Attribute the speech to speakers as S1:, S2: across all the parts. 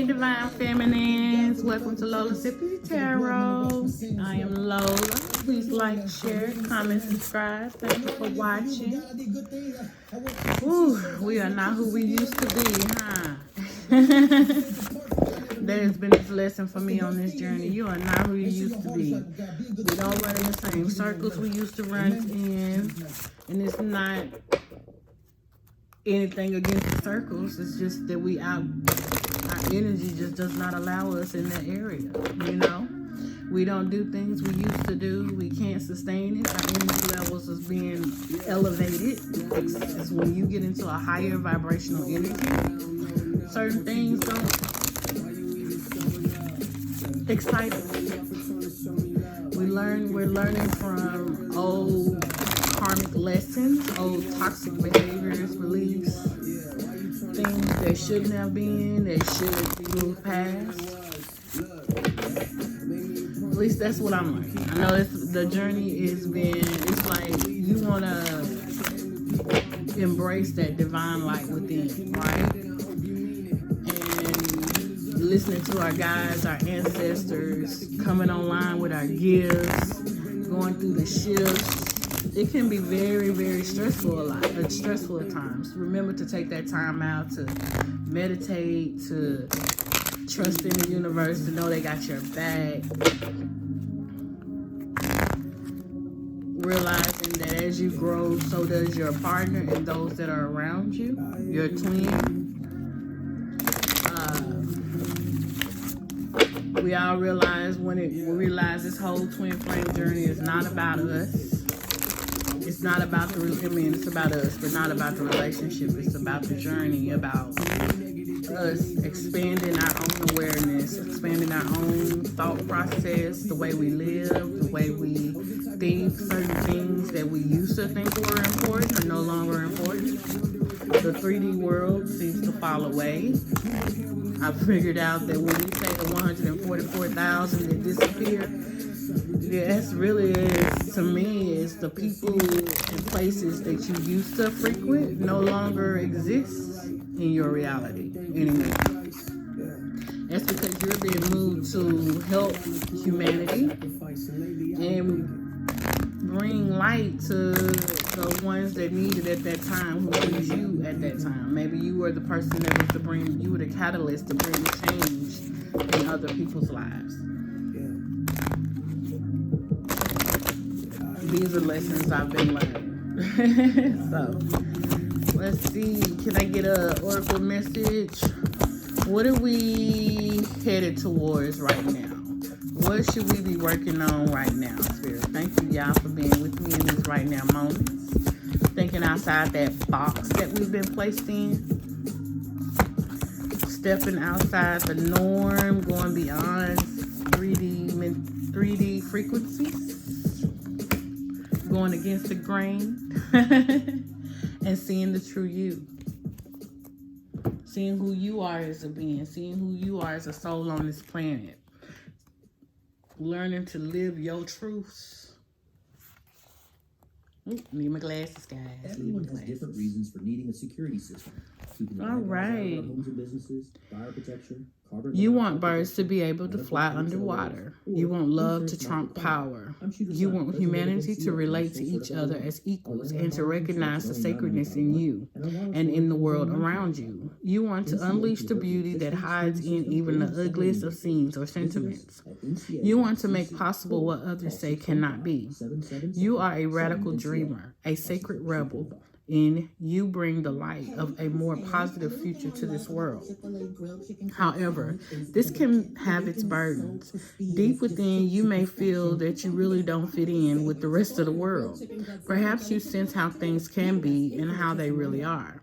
S1: Hey, Divine Feminines. Welcome to Lola Sippy Tarot. I am Lola. Please like, share, comment, subscribe. Thank you for watching. Ooh, we are not who we used to be, huh? That has been this lesson for me on this journey. You are not who you used to be. We don't run in the same circles we used to run in. And it's not anything against the circles. It's just that our energy just does not allow us in that area, you know? We don't do things we used to do. We can't sustain it. Our energy levels is being elevated. It's when you get into a higher vibrational energy, certain things don't excite us. We're learning from old karmic lessons, old toxic behaviors, beliefs, things that shouldn't have been, that should move past. At least that's what I'm learning. I know the journey has been, it's like you want to embrace that divine light within, right? And listening to our guides, our ancestors, coming online with our gifts, going through the shifts. It can be very, very stressful stressful at times. Remember to take that time out to meditate, to trust in the universe, to know they got your back. Realizing that as you grow, so does your partner and those that are around you, your twin. We all realize we realize this whole twin flame journey is not about us. It's not about it's about us, but not about the relationship. It's about the journey, about us expanding our own awareness, expanding our own thought process, the way we live, the way we think. Certain things that we used to think were important are no longer important. The 3D world seems to fall away. I figured out that when we say the 144,000 that disappear, that's really to me is the people and places that you used to frequent no longer exist in your reality anymore. That's because you're being moved to help humanity and bring light to the ones that need it at that time, who needs you at that time. Maybe you were the person that was you were the catalyst to bring change in other people's lives. These are lessons I've been learning. So, let's see. Can I get a oracle message? What are we headed towards right now? What should we be working on right now, Spirit? Thank you, y'all, for being with me in these right now moments. Thinking outside that box that we've been placed in. Stepping outside the norm, going beyond 3D frequencies. Going against the grain. And seeing the true you. Seeing who you are as a being. Seeing who you are as a soul on this planet. Learning to live your truths. Need my glasses, guys.
S2: Everyone has different reasons for needing a security system.
S1: All right.
S2: Homes and businesses, fire protection,
S1: you want birds to be able to fly underwater. You want love to trump power. You want humanity to relate to each other as equals and to recognize the sacredness in you and in the world around you. You want to unleash the beauty that hides in even the ugliest of scenes or sentiments. You want to make possible what others say cannot be. You are a radical dreamer, a sacred rebel. And you bring the light of a more positive future to this world. However, this can have its burdens. Deep within, you may feel that you really don't fit in with the rest of the world. Perhaps you sense how things can be and how they really are.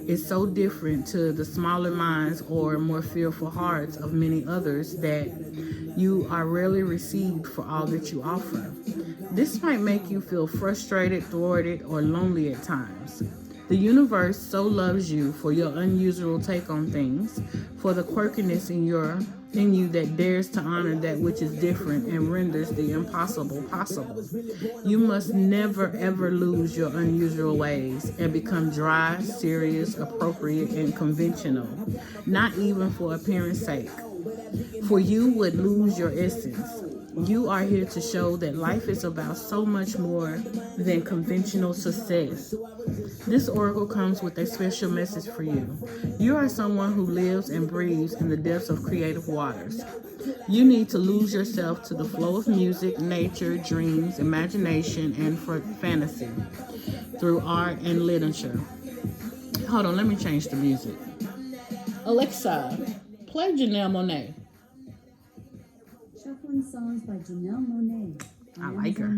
S1: It's so different to the smaller minds or more fearful hearts of many others that you are rarely received for all that you offer. This might make you feel frustrated, thwarted, or lonely at times. The universe so loves you for your unusual take on things, for the quirkiness in you that dares to honor that which is different and renders the impossible possible. You must never ever lose your unusual ways and become dry, serious, appropriate, and conventional, not even for appearance sake. For you would lose your essence. You are here to show that life is about so much more than conventional success. This oracle comes with a special message for you. You are someone who lives and breathes in the depths of creative waters. You need to lose yourself to the flow of music, nature, dreams, imagination, and fantasy through art and literature. Hold on, let me change the music. Alexa, play Janelle Monáe.
S3: Shuffling songs by Janelle Monáe.
S1: I like her.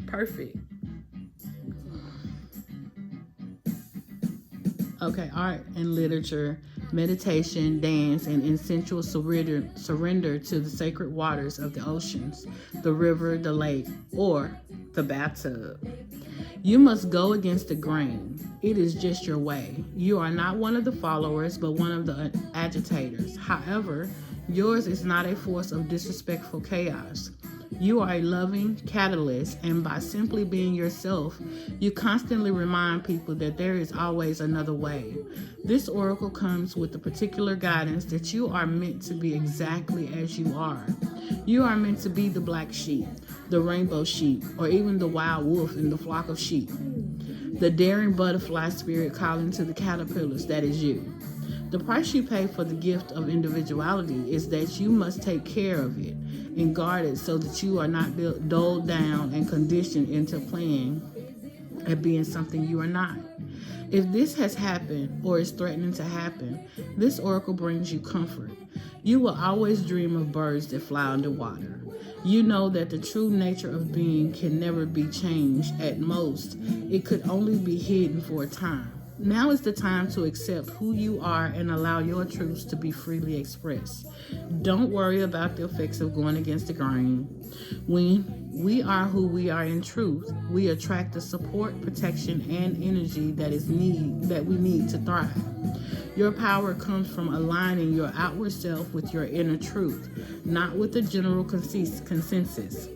S1: Perfect. Okay, art and literature, meditation, dance, and sensual surrender to the sacred waters of the oceans, the river, the lake, or the bathtub. You must go against the grain. It is just your way. You are not one of the followers, but one of the agitators. However, yours is not a force of disrespectful chaos. You are a loving catalyst, and by simply being yourself, you constantly remind people that there is always another way. This oracle comes with the particular guidance that you are meant to be exactly as you are. You are meant to be the black sheep, the rainbow sheep, or even the wild wolf in the flock of sheep. The daring butterfly spirit calling to the caterpillars, that is you. The price you pay for the gift of individuality is that you must take care of it and guard it so that you are not dulled down and conditioned into playing at being something you are not. If this has happened or is threatening to happen, this oracle brings you comfort. You will always dream of birds that fly underwater. You know that the true nature of being can never be changed. At most, it could only be hidden for a time. Now is the time to accept who you are and allow your truths to be freely expressed. Don't worry about the effects of going against the grain. When we are who we are in truth, we attract the support, protection, and energy that we need to thrive. Your power comes from aligning your outward self with your inner truth, not with the general consensus.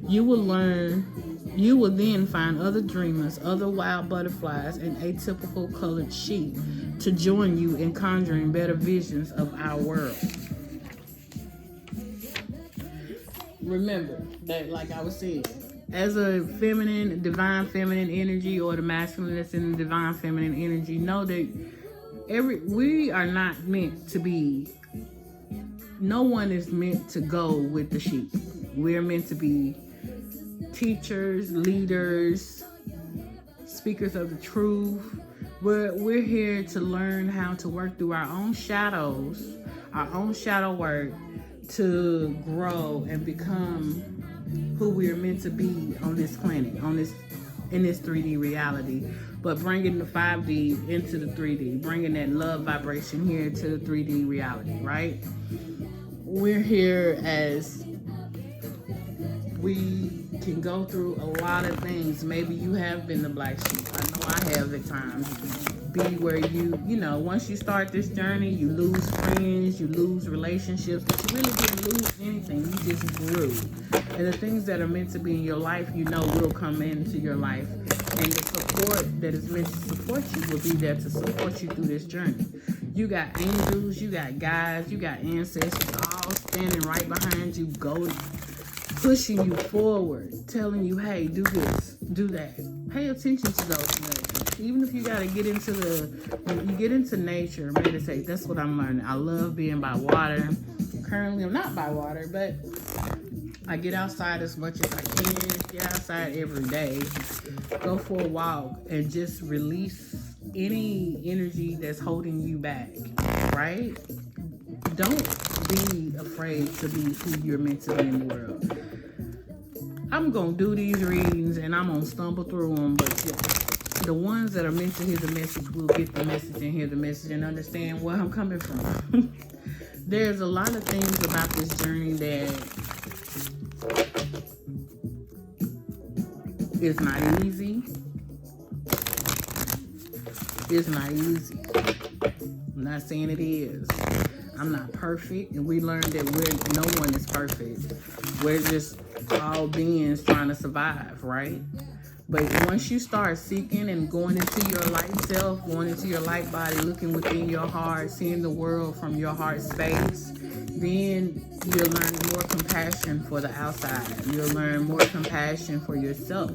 S1: You will then find other dreamers, other wild butterflies, and atypical colored sheep to join you in conjuring better visions of our world. Remember that, like I was saying, as a divine feminine energy, or the masculine that's in the divine feminine energy, know that we are not meant to be, no one is meant to go with the sheep. We're meant to be teachers, leaders, speakers of the truth. We're here to learn how to work through our own shadows, our own shadow work, to grow and become who we are meant to be on this planet, in this 3D reality. But bringing the 5D into the 3D, bringing that love vibration here to the 3D reality, right? We're here as we can go through a lot of things. Maybe you have been the black sheep. I know I have at times. Be where you once you start this journey, you lose friends, you lose relationships, but you really didn't lose anything. You just grew. And the things that are meant to be in your life, will come into your life. And the support that is meant to support you will be there to support you through this journey. You got angels, you got guides, you got ancestors all standing right behind you, pushing you forward, telling you, hey, do this, do that. Pay attention to those things. Even if you gotta when you get into nature, meditate. That's what I'm learning. I love being by water. Currently, I'm not by water, but I get outside as much as I can. Get outside every day. Go for a walk and just release any energy that's holding you back, right? Don't be afraid to be who you're meant to be in the world. I'm going to do these readings and I'm going to stumble through them, but the ones that are meant to hear the message will get the message and hear the message and understand where I'm coming from. There's a lot of things about this journey that It's not easy. It's not easy. I'm not saying it is. I'm not perfect, and we learned that no one is perfect. We're just all beings trying to survive, right? But once you start seeking and going into your light self, going into your light body, looking within your heart, seeing the world from your heart space, then you'll learn more compassion for the outside. You'll learn more compassion for yourself.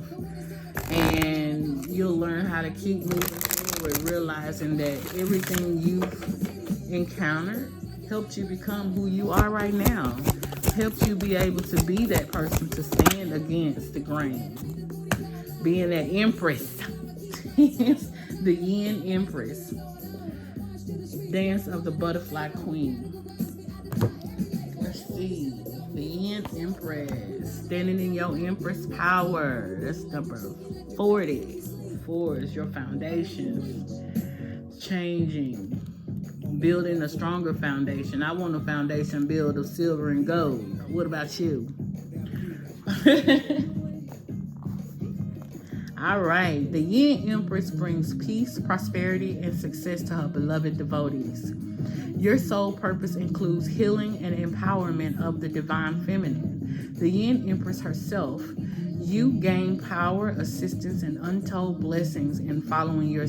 S1: And you'll learn how to keep moving forward, realizing that everything you've encountered helped you become who you are right now. Helped you be able to be that person to stand against the grain. Being that Empress. The Yin Empress. Dance of the Butterfly Queen. Let's see. The Yin Empress. Standing in your Empress power. That's number 40. 4 is your foundation. Changing. Building a stronger foundation. I want a foundation built of silver and gold. What about you? All right. The Yin Empress brings peace, prosperity, and success to her beloved devotees. Your soul purpose includes healing and empowerment of the divine feminine. The Yin Empress herself, you gain power, assistance, and untold blessings in following your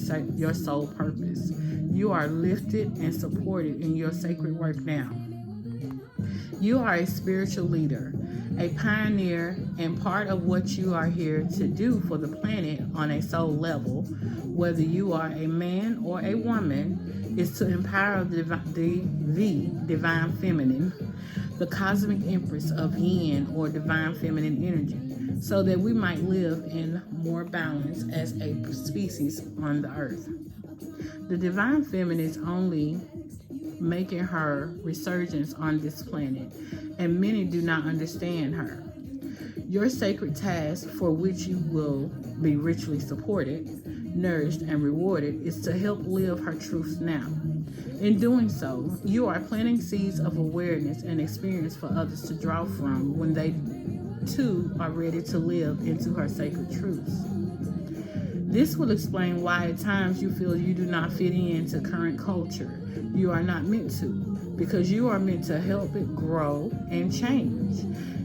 S1: soul purpose. You are lifted and supported in your sacred work now. You are a spiritual leader, a pioneer, and part of what you are here to do for the planet on a soul level, whether you are a man or a woman, is to empower the divine feminine, the cosmic empress of yin or divine feminine energy, so that we might live in more balance as a species on the earth. The divine feminine is only making her resurgence on this planet, and many do not understand her. Your sacred task, for which you will be richly supported, nourished, and rewarded, is to help live her truths now. In doing so, you are planting seeds of awareness and experience for others to draw from when they too are ready to live into her sacred truths. This will explain why at times you feel you do not fit into current culture. You are not meant to, because you are meant to help it grow and change.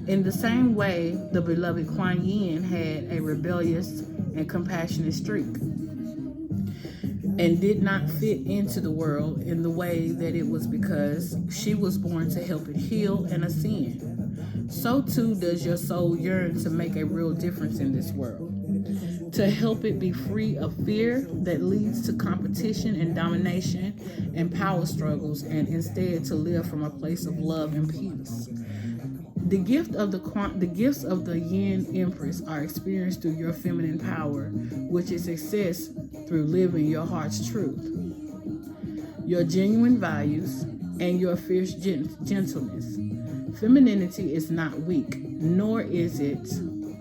S1: In the same way, the beloved Kuan Yin had a rebellious and compassionate streak and did not fit into the world in the way that it was, because she was born to help it heal and ascend. So too does your soul yearn to make a real difference in this world, to help it be free of fear that leads to competition and domination and power struggles, and instead to live from a place of love and peace. The gifts of the Yin Empress are experienced through your feminine power, which is accessed through living your heart's truth, your genuine values, and your fierce gentleness. Femininity is not weak, nor is it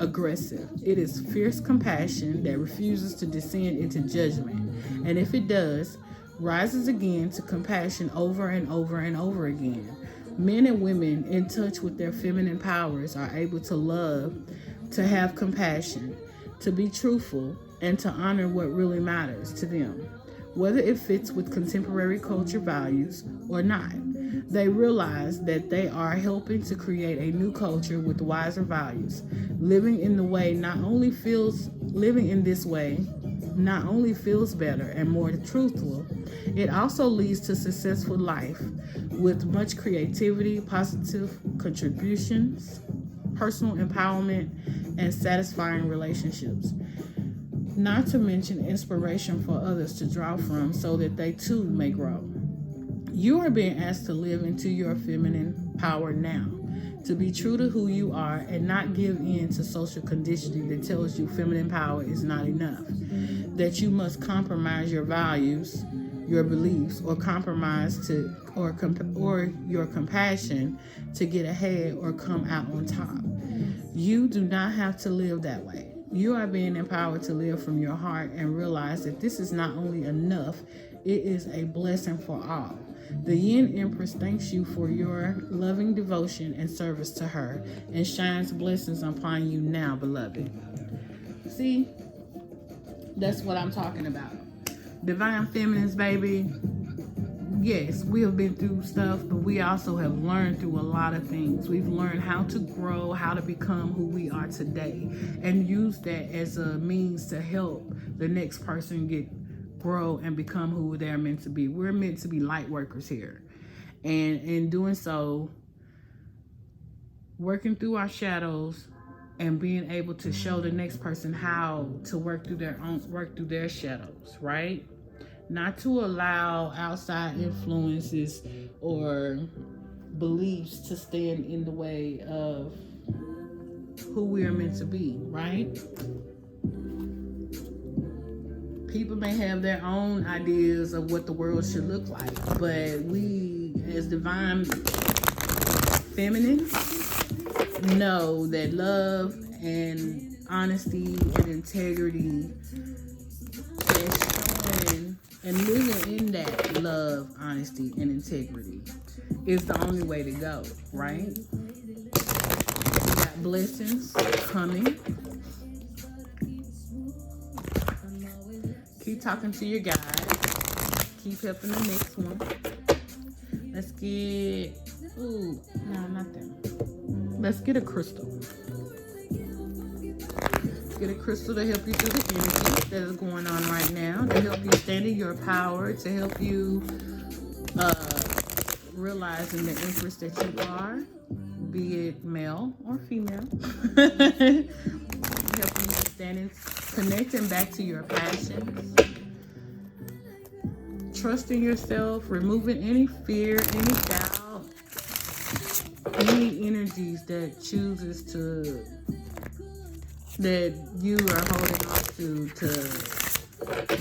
S1: aggressive. It is fierce compassion that refuses to descend into judgment, and if it does, rises again to compassion over and over and over again. Men and women in touch with their feminine powers are able to love, to have compassion, to be truthful, and to honor what really matters to them, whether it fits with contemporary culture values or not. They realize that they are helping to create a new culture with wiser values. Living in this way not only feels better and more truthful, it also leads to successful life with much creativity, positive contributions, personal empowerment, and satisfying relationships. Not to mention inspiration for others to draw from so that they too may grow. You are being asked to live into your feminine power now, to be true to who you are and not give in to social conditioning that tells you feminine power is not enough, that you must compromise your values, your beliefs, or compromise or your compassion to get ahead or come out on top. You do not have to live that way. You are being empowered to live from your heart and realize that this is not only enough, it is a blessing for all. The Yin Empress thanks you for your loving devotion and service to her and shines blessings upon you now, beloved. See, that's what I'm talking about. Divine feminines, baby. Yes, we have been through stuff, but we also have learned through a lot of things. We've learned how to grow, how to become who we are today, and use that as a means to help the next person grow and become who they're meant to be. We're meant to be light workers here. And in doing so, working through our shadows and being able to show the next person how to work through their shadows, right? Not to allow outside influences or beliefs to stand in the way of who we are meant to be, right? People may have their own ideas of what the world should look like, but we, as divine feminine, know that love and honesty and integrity and living in that love, honesty, and integrity is the only way to go, right? We got blessings coming. Keep talking to your guys. Keep helping the next one. Let's get... Ooh, no, not them. Let's get a crystal. Get a crystal to help you through the energy that is going on right now, to help you stand in your power, to help you realizing the Empress that you are, be it male or female. Helping you stand connecting back to your passions, trusting yourself, removing any fear, any doubt, any energies that you are holding on to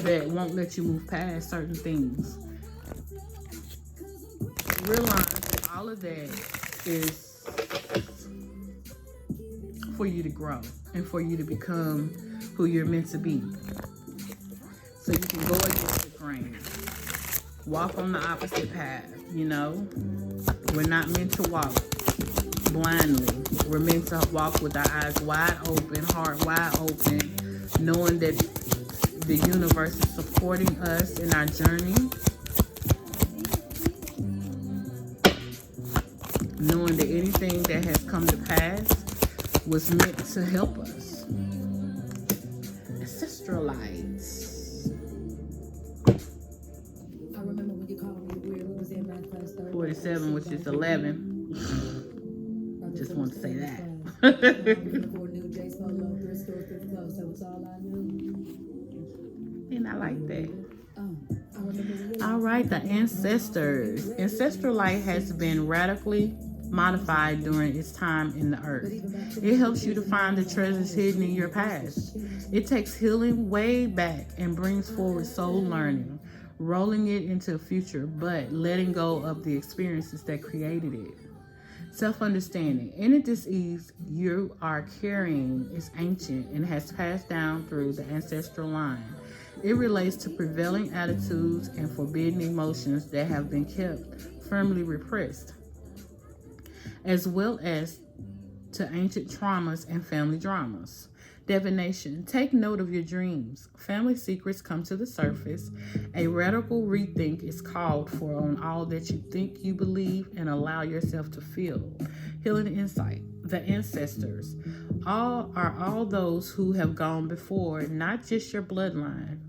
S1: that won't let you move past certain things. Realize that all of that is for you to grow and for you to become who you're meant to be. So you can go against the grain. Walk on the opposite path, you know? We're not meant to walk blindly. We're meant to walk with our eyes wide open, heart wide open, knowing that the universe is supporting us in our journey, knowing that anything that has come to pass was meant to help us. Ancestral lights.
S3: I remember when you called me weird. We was in math class
S1: 47, which is 11. Just want to say that. And I like that. All right, the ancestors. Ancestral light has been radically modified during its time in the earth. It helps you to find the treasures hidden in your past. It takes healing way back and brings forward soul learning, rolling it into the future, but letting go of the experiences that created it. Self-understanding. Any disease you are carrying is ancient and has passed down through the ancestral line. It relates to prevailing attitudes and forbidden emotions that have been kept firmly repressed, as well as to ancient traumas and family dramas. Divination. Take note of your dreams. Family secrets come to the surface. A radical rethink is called for on all that you think, you believe, and allow yourself to feel. Healing insight. The ancestors. All those who have gone before, not just your bloodline.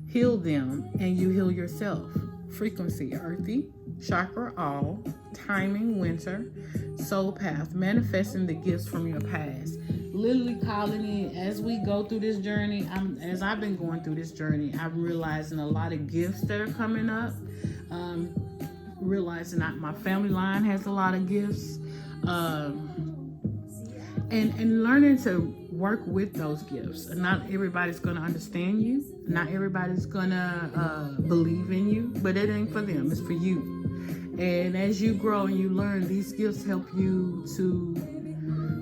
S1: Heal them and you heal yourself. Frequency. Earthy. Chakra all. Timing. Winter. Soul path. Manifesting the gifts from your past. Literally calling in as we go through this journey. As I've been going through this journey, I'm realizing a lot of gifts that are coming up. Realizing that my family line has a lot of gifts. And learning to work with those gifts. Not everybody's going to understand you. Not everybody's going to believe in you. But it ain't for them. It's for you. And as you grow and you learn, these gifts help you to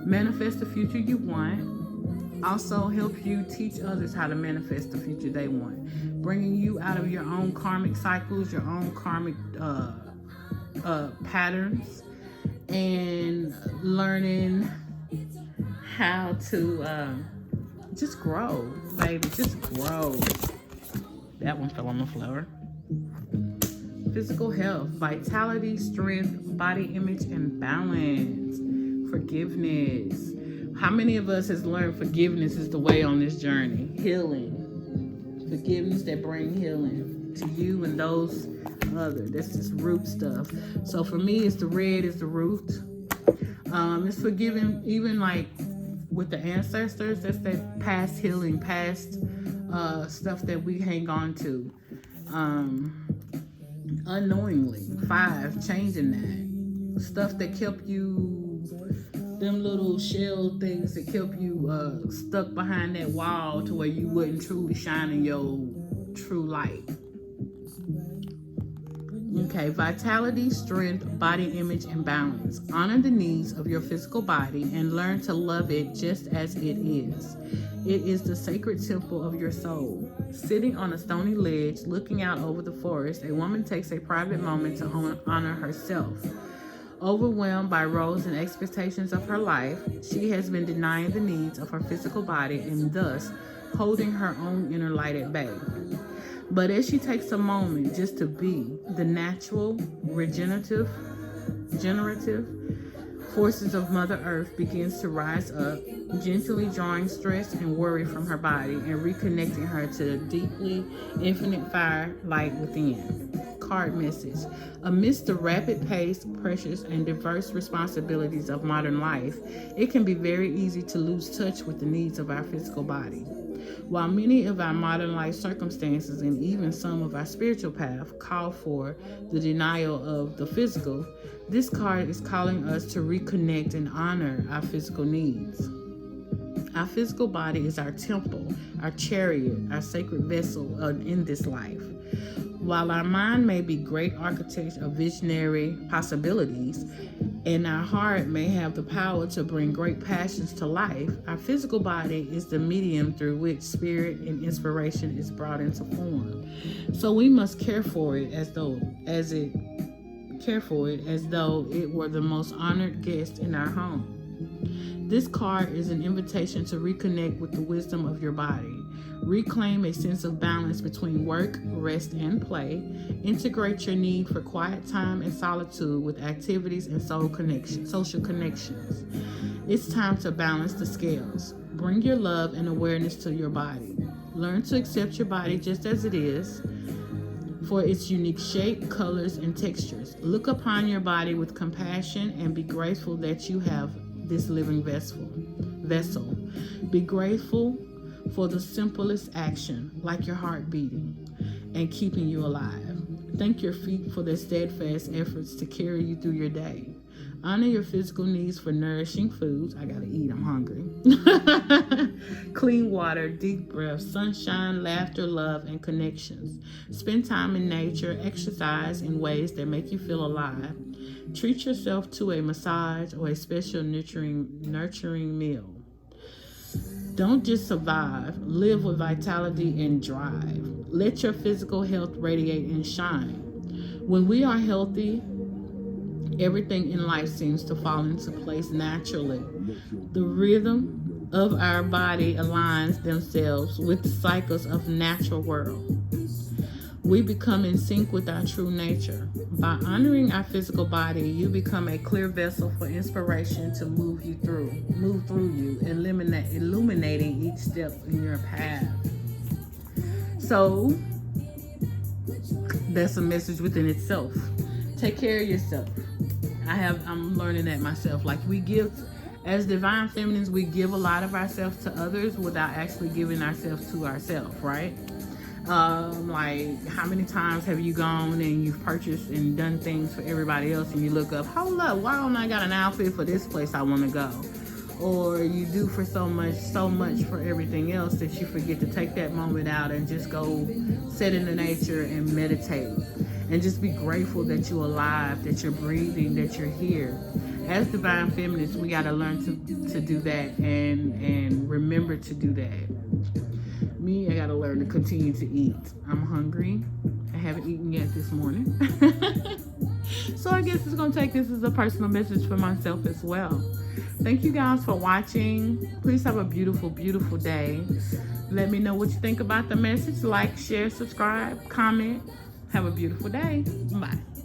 S1: manifest the future you want. Also help you teach others how to manifest the future they want. Bringing you out of your own karmic cycles, your own karmic patterns, and learning how to just grow, baby. Just grow. That one fell on the floor. Physical health, vitality, strength, body image, and balance. Forgiveness. How many of us has learned forgiveness is the way on this journey? Healing. Forgiveness that bring healing to you and those others. That's just root stuff. So for me, it's the red is the root. It's forgiving, even like with the ancestors. That's that past healing, past stuff that we hang on to. Unknowingly. 5, changing that. Stuff that kept you, them little shell things that kept you stuck behind that wall to where you wouldn't truly shine in your true light. Okay, vitality, strength, body image, and balance. Honor the needs of your physical body and learn to love it just as it is. It is the sacred temple of your soul. Sitting on a stony ledge, looking out over the forest, a woman takes a private moment to honor herself. Overwhelmed by roles and expectations of her life, she has been denying the needs of her physical body and thus holding her own inner light at bay. But as she takes a moment just to be, the natural, regenerative forces of Mother Earth begins to rise up, gently drawing stress and worry from her body and reconnecting her to the deeply infinite fire light within. Card message. Amidst the rapid pace, pressures, and diverse responsibilities of modern life, it can be very easy to lose touch with the needs of our physical body. While many of our modern life circumstances and even some of our spiritual path call for the denial of the physical, this card is calling us to reconnect and honor our physical needs. Our physical body is our temple, our chariot, our sacred vessel in this life. While our mind may be great architect of visionary possibilities, and our heart may have the power to bring great passions to life, our physical body is the medium through which spirit and inspiration is brought into form. So we must care for it as though it were the most honored guest in our home. This card is an invitation to reconnect with the wisdom of your body. Reclaim a sense of balance between work, rest, and play. Integrate your need for quiet time and solitude with activities and social connections. It's time to balance the scales. Bring your love and awareness to your body. Learn to accept your body just as it is, for its unique shape, colors, and textures. Look upon your body with compassion and be grateful that you have this living vessel. Be grateful for the simplest action, like your heart beating and keeping you alive. Thank your feet for their steadfast efforts to carry you through your day. Honor your physical needs for nourishing foods. I gotta eat, I'm hungry. Clean water, deep breath, sunshine, laughter, love, and connections. Spend time in nature, exercise in ways that make you feel alive. Treat yourself to a massage or a special nurturing meal. Don't just survive, live with vitality and drive. Let your physical health radiate and shine. When we are healthy, everything in life seems to fall into place naturally. The rhythm of our body aligns themselves with the cycles of natural world. We become in sync with our true nature. By honoring our physical body, you become a clear vessel for inspiration to move through you, illuminating each step in your path. So, that's a message within itself. Take care of yourself. I'm learning that myself. Like, we give, as divine feminines, we give a lot of ourselves to others without actually giving ourselves to ourselves, right? Like, how many times have you gone and you've purchased and done things for everybody else, and you look up, hold up, why don't I got an outfit for this place I want to go? Or you do for so much for everything else that you forget to take that moment out and just go sit in the nature and meditate and just be grateful that you're alive, that you're breathing, that you're here. As divine feminists, we got to learn to do that and remember to do that. Me, I got to learn to continue to eat. I'm hungry. I haven't eaten yet this morning. So I guess it's going to take this as a personal message for myself as well. Thank you guys for watching. Please have a beautiful, beautiful day. Let me know what you think about the message. Like, share, subscribe, comment. Have a beautiful day. Bye.